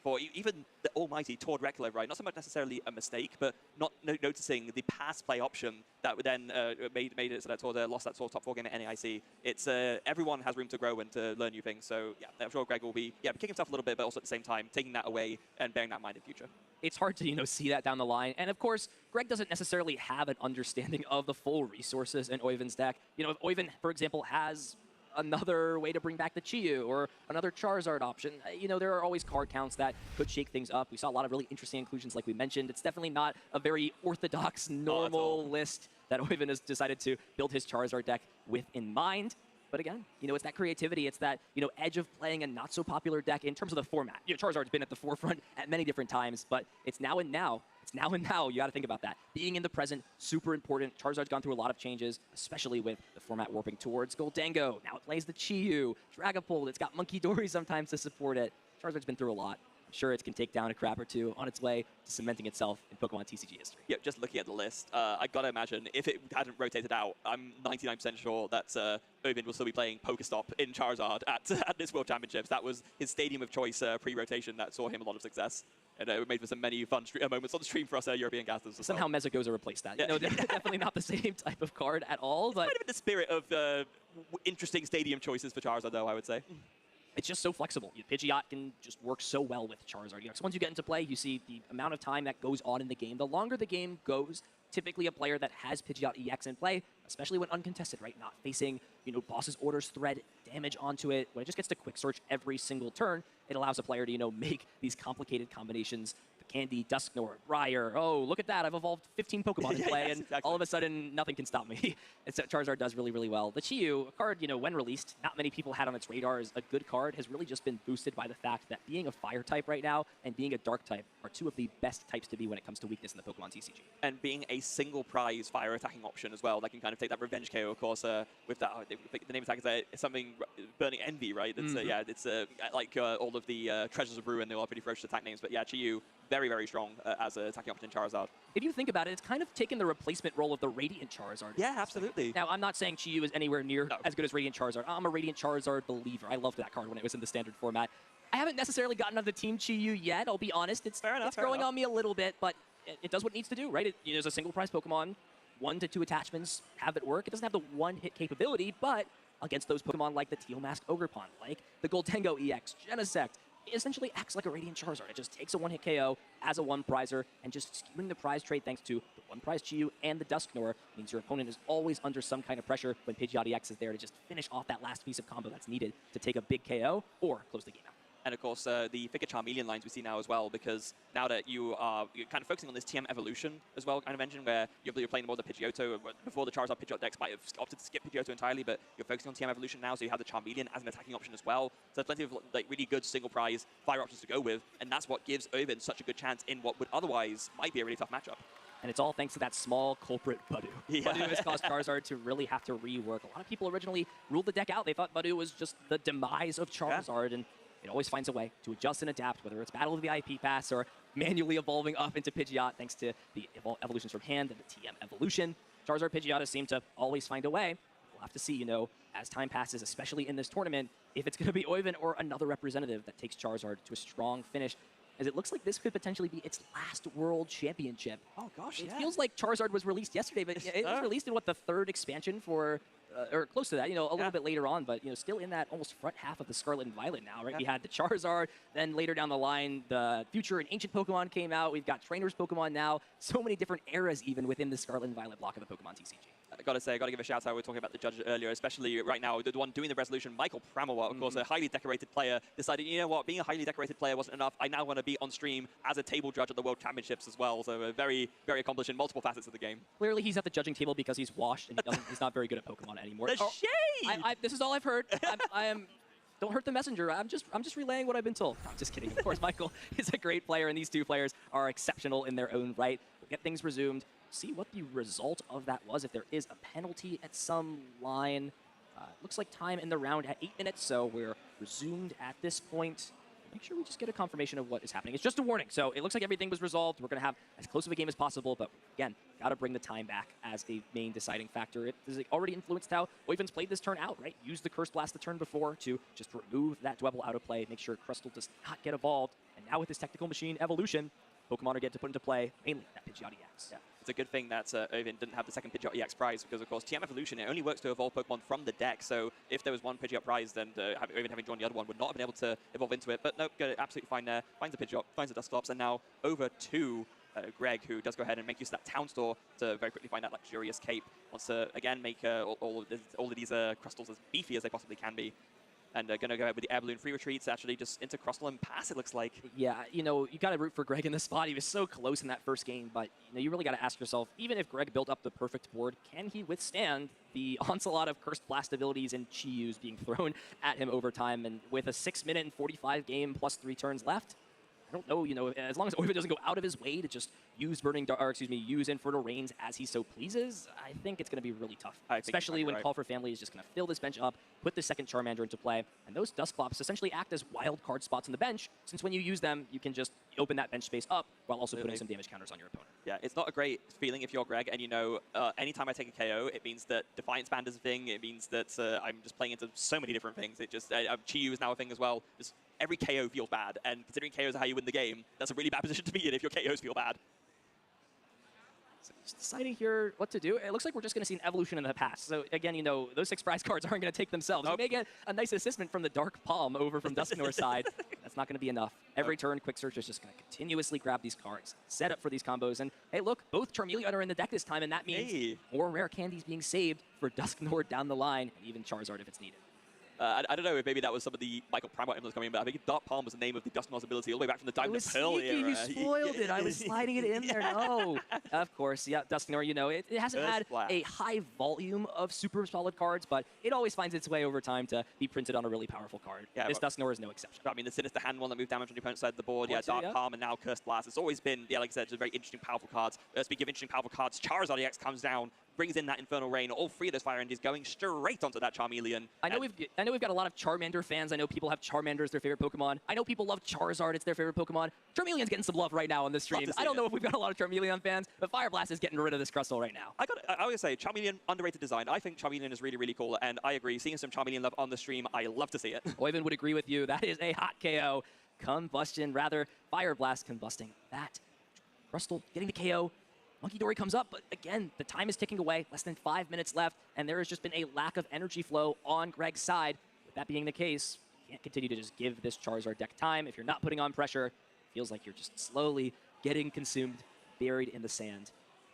for even the almighty Tord Reklev, right? Not so much necessarily a mistake, but not noticing the pass play option that would then made it so that Tord lost that top 4 game at NAIC. It's everyone has room to grow and to learn new things. So yeah, I'm sure Greg will be kicking himself a little bit, but also at the same time taking that away and bearing that in mind in future. It's hard to, see that down the line. And of course, Greg doesn't necessarily have an understanding of the full resources in Oiven's deck. If Oiven, for example, has another way to bring back the Chi-Yu or another Charizard option, there are always card counts that could shake things up. We saw a lot of really interesting inclusions like we mentioned. It's definitely not a very orthodox, normal list that Oiven has decided to build his Charizard deck with in mind. But again, it's that creativity. It's that, edge of playing a not-so-popular deck in terms of the format. Charizard's been at the forefront at many different times, but it's now and now. It's now and now. You got to think about that. Being in the present, super important. Charizard's gone through a lot of changes, especially with the format warping towards Goldango. Now it plays the Chi-Yu, Dragapult. It's got Monkey Dory sometimes to support it. Charizard's been through a lot. I'm sure it can take down a crap or two on its way to cementing itself in Pokemon TCG history. Yeah, just looking at the list, I gotta imagine if it hadn't rotated out, I'm 99% sure that Oiven will still be playing Pokestop in Charizard at this World Championships. That was his stadium of choice pre-rotation that saw him a lot of success. And it made for some many fun moments on the stream for us European casters. Somehow Mezagoza replaced that. Yeah. Definitely not the same type of card at all. But kind of in the spirit of interesting stadium choices for Charizard, though, I would say. It's just so flexible. Pidgeot can just work so well with Charizard. So once you get into play, you see the amount of time that goes on in the game. The longer the game goes, typically a player that has Pidgeot EX in play, especially when uncontested, right? Not facing, boss's orders thread damage onto it. When it just gets to quick search every single turn, it allows a player to, make these complicated combinations. Candy, Dusknoir, Briar. Oh, look at that. I've evolved 15 Pokemon in play, and exactly. all of a sudden, nothing can stop me. And so Charizard does really, really well. The Chi-Yu, a card, when released, not many people had on its radar as a good card, has really just been boosted by the fact that being a Fire type right now and being a Dark type are 2 of the best types to be when it comes to weakness in the Pokemon TCG. And being a single prize Fire attacking option as well, that can kind of take that revenge KO, of course, with that. The name attack is something Burning Envy, right? It's, yeah, it's like all of the Treasures of Ruin, they all are pretty ferocious attack names, but yeah, Chi-Yu, very, very strong as an attacking option in Charizard. If you think about it, it's kind of taken the replacement role of the Radiant Charizard. Yeah, absolutely. Now, I'm not saying Chi-Yu is anywhere near as good as Radiant Charizard. I'm a Radiant Charizard believer. I loved that card when it was in the standard format. I haven't necessarily gotten onto Team Chi-Yu yet, I'll be honest. It's growing on me a little bit, but it does what it needs to do, right? There's a single prize Pokemon, 1 to 2 attachments, have it work. It doesn't have the one-hit capability, but against those Pokemon like the Teal Mask Ogerpon, like the Goldango EX, Genesect, essentially acts like a Radiant Charizard. It just takes a one-hit KO as a one-prizer, and just skewing the prize trade thanks to the one-prize Chi-Yu and the Dusknoir means your opponent is always under some kind of pressure when Pidgeot EX is there to just finish off that last piece of combo that's needed to take a big KO or close the game out. And of course, the Figure Charmeleon lines we see now as well, because now that you're kind of focusing on this TM evolution as well, kind of mentioned, where you're playing more the Pidgeotto. Before the Charizard Pidgeot decks might have opted to skip Pidgeotto entirely, but you're focusing on TM evolution now, so you have the Charmeleon as an attacking option as well. So there's plenty of like really good single prize fire options to go with, and that's what gives Oven such a good chance in what would otherwise might be a really tough matchup. And it's all thanks to that small culprit Budu. Yeah. Budu has caused Charizard to really have to rework. A lot of people originally ruled the deck out. They thought Budu was just the demise of Charizard, and it always finds a way to adjust and adapt, whether it's Battle of the IP Pass or manually evolving up into Pidgeot thanks to the evolutions from hand and the TM evolution. Charizard Pidgeot seem to always find a way. We'll have to see, as time passes, especially in this tournament, if it's going to be Oiven or another representative that takes Charizard to a strong finish, as it looks like this could potentially be its last World Championship. Oh, gosh, It feels like Charizard was released yesterday, but it was released in, what, the third expansion for... or close to that, a little bit later on, but still in that almost front half of the Scarlet and Violet now, right? We had the Charizard, then later down the line, the Future and Ancient Pokemon came out. We've got Trainers Pokemon now. So many different eras even within the Scarlet and Violet block of the Pokemon TCG. I gotta say, I gotta give a shout out. We were talking about the judges earlier, especially right now, the one doing the resolution, Michael Pramawat, of course, a highly decorated player, decided, you know what, being a highly decorated player wasn't enough. I now want to be on stream as a table judge at the World Championships as well. So very, very accomplished in multiple facets of the game. Clearly, he's at the judging table because he's washed and he's not very good at Pokemon anymore. The shade! This is all I've heard. Don't hurt the messenger. I'm just relaying what I've been told. No, I'm just kidding. Of course, Michael is a great player, and these two players are exceptional in their own right. We'll get things resumed. See what the result of that was. If there is a penalty at some line. Looks like time in the round at 8 minutes, so we're resumed at this point. Make sure we just get a confirmation of what is happening. It's just a warning, so it looks like everything was resolved. We're going to have as close of a game as possible, but again, got to bring the time back as a main deciding factor. It has already influenced how Oiven's played this turn out, right? Used the Curse Blast the turn before to just remove that Dwebble out of play, make sure Crustle does not get evolved. And now with this Technical Machine evolution, Pokemon are getting to put into play mainly that Pidgeot EX. Yeah. It's a good thing that Oven didn't have the second Pidgeot EX prize, because of course TM Evolution, it only works to evolve Pokemon from the deck, so if there was one Pidgeot prize, then Oven having drawn the other one would not have been able to evolve into it. But no, absolutely fine there. Finds the Pidgeot, finds the Dusclops, and now over to Greg, who does go ahead and make use of that Town Store to very quickly find that luxurious cape. Wants to, again, make all of these Crustals as beefy as they possibly can be. And going to go ahead with the Air Balloon free retreats, actually just into Crustle and pass, it looks like. Yeah, you got to root for Greg in this spot. He was so close in that first game, but you really got to ask yourself, even if Greg built up the perfect board, can he withstand the onslaught of Cursed Blast abilities and Chi-Yus being thrown at him over time? And with a 6-minute and 45 game plus 3 turns left, I don't know, as long as Oiven doesn't go out of his way to just use use Infernal Rains as he so pleases, I think it's going to be really tough. Especially when Call for Family is just going to fill this bench up, put the second Charmander into play, and those Dusclops essentially act as wild card spots on the bench, since when you use them, you can just open that bench space up while also putting some damage counters on your opponent. Yeah, it's not a great feeling if you're Greg, and anytime I take a KO, it means that Defiance Band is a thing, it means that I'm just playing into so many different things. It just, Chi-Yu is now a thing as well. Just every KO feels bad, and considering KOs are how you win the game, that's a really bad position to be in if your KOs feel bad. So just deciding here what to do. It looks like we're just going to see an evolution in the past. So again, those 6 prize cards aren't going to take themselves. Nope. You may get a nice assistment from the Dark Palm over from Dusknoir's side. That's not going to be enough. Every turn, Quick Search is just going to continuously grab these cards, set up for these combos. And hey, look, both Charmeleon are in the deck this time, and that means more rare candies being saved for Dusknoir down the line, and even Charizard if it's needed. I don't know if maybe that was some of the Michael Pramawat emblems coming in, but I think Dark Palm was the name of the Dusknoir's ability all the way back from the Diamond and Pearl era. You spoiled it. I was sliding it in there. No. Of course, yeah, Dusknoir, it hasn't had a high volume of super solid cards, but it always finds its way over time to be printed on a really powerful card. Yeah, this Dusknoir is no exception. I mean, the Sinister Hand one that moved damage on your opponent's side of the board, Dark Palm and now Cursed Blast. It's always been, like I said, just very interesting, powerful cards. Speaking of interesting, powerful cards, Charizard EX comes down, brings in that Infernal Rain. All 3 of those Fire Energies going straight onto that Charmeleon. I know we've got a lot of Charmander fans. I know people have Charmander as their favorite Pokemon. I know people love Charizard. It's their favorite Pokemon. Charmeleon's getting some love right now on this stream. I don't know if we've got a lot of Charmeleon fans, but Fire Blast is getting rid of this Crustle right now. I always say, Charmeleon, underrated design. I think Charmeleon is really, really cool, and I agree. Seeing some Charmeleon love on the stream, I love to see it. Oiven would agree with you. That is a hot KO. Combustion, rather. Fire Blast combusting that. Crustle getting the KO. Monkey Dory comes up, but again, the time is ticking away. Less than 5 minutes left, and there has just been a lack of energy flow on Greg's side. With that being the case, can't continue to just give this Charizard deck time. If you're not putting on pressure, it feels like you're just slowly getting consumed, buried in the sand.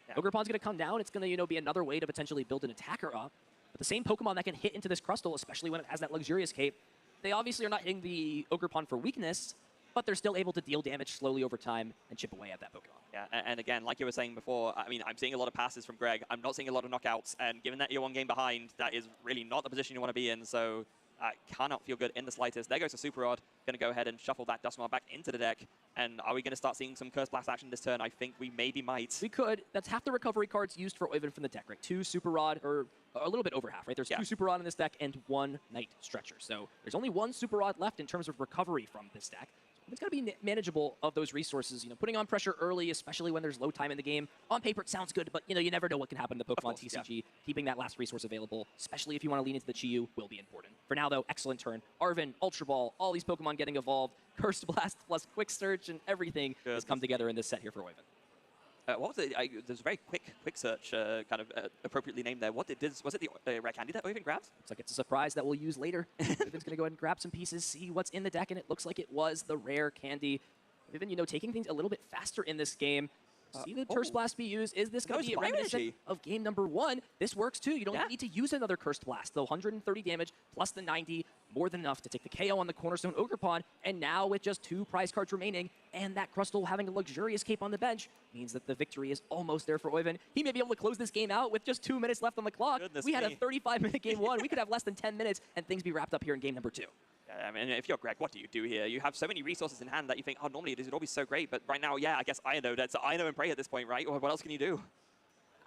Yeah. Ogerpon's going to come down. It's going to, be another way to potentially build an attacker up. But the same Pokemon that can hit into this Crustle, especially when it has that luxurious cape, they obviously are not hitting the Ogerpon for weakness, but they're still able to deal damage slowly over time and chip away at that Pokemon. Yeah, and again, like you were saying before, I mean, I'm seeing a lot of passes from Greg. I'm not seeing a lot of knockouts, and given that you're one game behind, that is really not the position you want to be in, so cannot feel good in the slightest. There goes a Super Rod. Going to go ahead and shuffle that Duskmar back into the deck. And are we going to start seeing some Curse Blast action this turn? I think we maybe might. We could. That's half the recovery cards used for Oyvind from the deck, right? 2 Super Rod, or a little bit over half, right? There's 2 Super Rod in this deck and 1 Night Stretcher. So there's only 1 Super Rod left in terms of recovery from this deck. It's got to be manageable of those resources. Putting on pressure early, especially when there's low time in the game. On paper, it sounds good, but you never know what can happen to Pokemon TCG. Yeah. Keeping that last resource available, especially if you want to lean into the Chi-Yu, will be important. For now, though, excellent turn. Arven, Ultra Ball, all these Pokemon getting evolved. Cursed Blast plus Quick Search and everything has come together in this set here for Oyvind. What was it? There's a very quick search, kind of appropriately named there. Was it the rare candy that Oyvind grabbed? Looks like it's a surprise that we'll use later. Oyvind's going to go ahead and grab some pieces, see what's in the deck, and it looks like it was the rare candy. Oyvind, taking things a little bit faster in this game. See the Curse Blast be used. Is this going to be reminiscent of game number 1? This works too. You don't need to use another Cursed Blast. The 130 damage plus the 90, more than enough to take the KO on the Cornerstone Ogerpon. And now with just 2 prize cards remaining and that Crustle having a luxurious cape on the bench means that the victory is almost there for Oyvind. He may be able to close this game out with just 2 minutes left on the clock. We had a 35-minute game 1. We could have less than 10 minutes and things be wrapped up here in game number 2. I mean, if you're Greg, what do you do here? You have so many resources in hand that you think, oh, normally it would all be so great, but right now, yeah, I guess I know that's I know and pray at this point, right? What else can you do?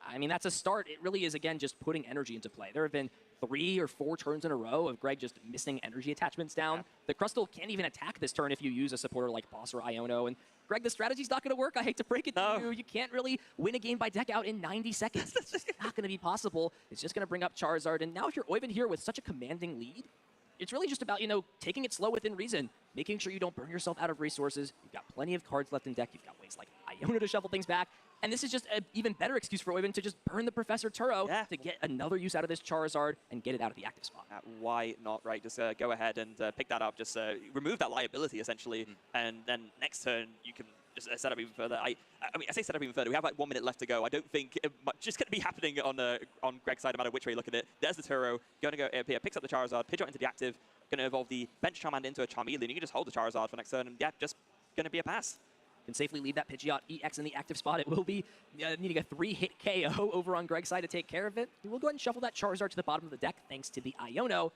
I mean, that's a start. It really is, again, just putting energy into play. There have been 3 or 4 turns in a row of Greg just missing energy attachments down. Yeah. The Crustle can't even attack this turn if you use a supporter like Boss or Iono. And Greg, the strategy's not going to work. I hate to break it to you. You can't really win a game by deck out in 90 seconds. It's just not going to be possible. It's just going to bring up Charizard. And now if you're Oyvind here with such a commanding lead, it's really just about, taking it slow within reason, making sure you don't burn yourself out of resources. You've got plenty of cards left in deck. You've got ways like Iono to shuffle things back. And this is just an even better excuse for Oyvind to just burn the Professor Turo to get another use out of this Charizard and get it out of the active spot. Why not, right? Just go ahead and pick that up. Just remove that liability, essentially. And then next turn, you can just set up even further. I mean, I say set up even further. We have like 1 minute left to go. I don't think much is going to be happening on Greg's side, no matter which way you look at it. There's the Turo. Going to go here, picks up the Charizard, Pidgeot into the active. Going to evolve the Bench Charmander into a Charmeleon. You can just hold the Charizard for next turn, and yeah, just going to be a pass. Can safely leave that Pidgeot EX in the active spot. It will be needing a 3-hit KO over on Greg's side to take care of it. We'll go ahead and shuffle that Charizard to the bottom of the deck thanks to the Iono.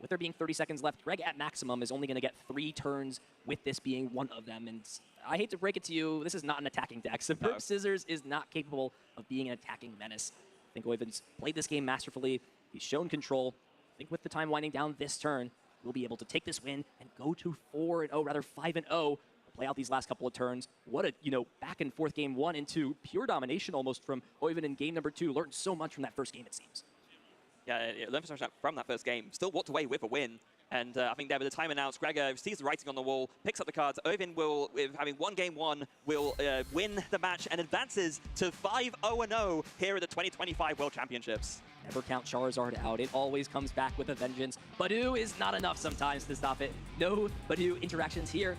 With there being 30 seconds left, Greg at maximum is only going to get 3 turns, with this being one of them. And I hate to break it to you, this is not an attacking deck. Superb Scissors is not capable of being an attacking menace. I think Oyvind's played this game masterfully. He's shown control. I think with the time winding down this turn, we'll be able to take this win and go to 4-0, rather 5-0. Play out these last couple of turns. What a, back and forth game 1 into pure domination almost from Oyvind in game number 2. Learned so much from that first game, it seems. Yeah, learned so much from that first game. Still walked away with a win. And I think there with the time announced, Greg sees the writing on the wall, picks up the cards. Oyvind will, with having won game 1, will win the match and advances to 5-0-0 here at the 2025 World Championships. Never count Charizard out. It always comes back with a vengeance. Badoo is not enough sometimes to stop it. No Badoo interactions here.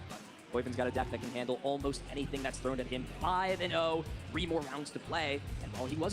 Oyvind's got a deck that can handle almost anything that's thrown at him. 5-0, 3 more rounds to play. And while he was a